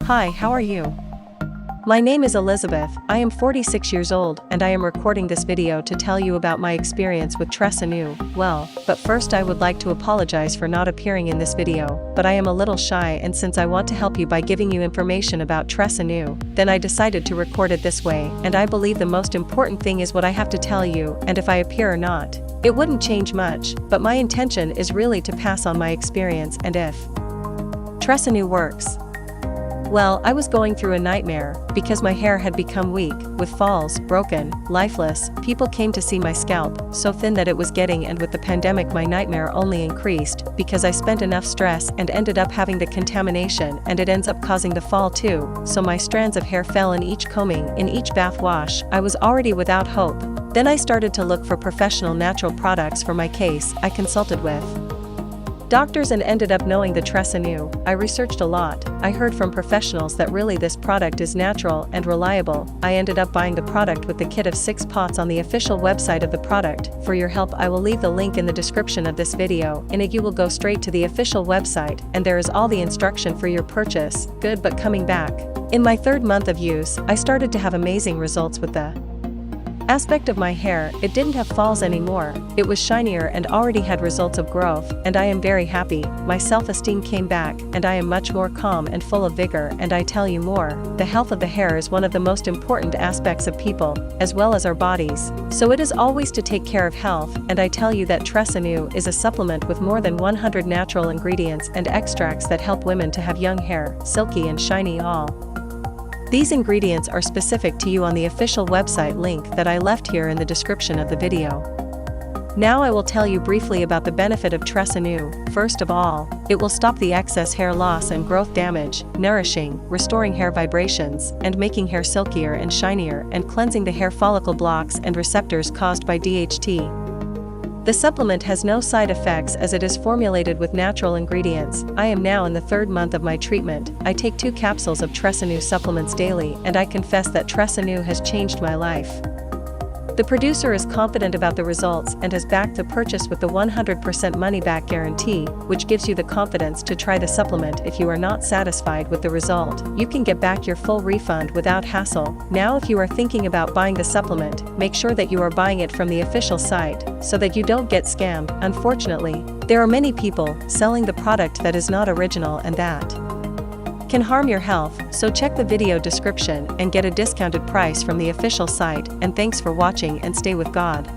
Hi, how are you? My name is Elizabeth, I am 46 years old, and I am recording this video to tell you about my experience with Tress Anew. But first I would like to apologize for not appearing in this video, but I am a little shy, and since I want to help you by giving you information about Tress Anew, then I decided to record it this way, and I believe the most important thing is what I have to tell you, and if I appear or not. It wouldn't change much, but my intention is really to pass on my experience and if Tress Anew works. Well, I was going through a nightmare, because my hair had become weak, with falls, broken, lifeless. People came to see my scalp, so thin that it was getting, and with the pandemic my nightmare only increased, because I spent enough stress and ended up having the contamination, and it ends up causing the fall too, so my strands of hair fell in each combing, in each bath wash. I was already without hope. Then I started to look for professional natural products for my case. I consulted with doctors and ended up knowing the Tress Anew. I researched a lot. I heard from professionals that really this product is natural and reliable. I ended up buying the product with the kit of 6 pots on the official website of the product. For your help, I will leave the link in the description of this video. In it you will go straight to the official website, and there is all the instruction for your purchase. Good, but coming back. In my 3rd month of use, I started to have amazing results with the aspect of my hair. It didn't have falls anymore, it was shinier and already had results of growth, and I am very happy. My self-esteem came back, and I am much more calm and full of vigor, and I tell you more, the health of the hair is one of the most important aspects of people, as well as our bodies. So it is always to take care of health, and I tell you that Tress Anew is a supplement with more than 100 natural ingredients and extracts that help women to have young hair, silky and shiny all. These ingredients are specific to you on the official website link that I left here in the description of the video. Now I will tell you briefly about the benefit of Tress Anew. First of all, it will stop the excess hair loss and growth damage, nourishing, restoring hair vibrations, and making hair silkier and shinier, and cleansing the hair follicle blocks and receptors caused by DHT. The supplement has no side effects as it is formulated with natural ingredients. I am now in the 3rd month of my treatment. I take 2 capsules of Tress Anew supplements daily, and I confess that Tress Anew has changed my life. The producer is confident about the results and has backed the purchase with the 100% money-back guarantee, which gives you the confidence to try the supplement. If you are not satisfied with the result, you can get back your full refund without hassle. Now if you are thinking about buying the supplement, make sure that you are buying it from the official site, so that you don't get scammed. Unfortunately, there are many people selling the product that is not original and that can harm your health, so check the video description and get a discounted price from the official site. And thanks for watching, and stay with God.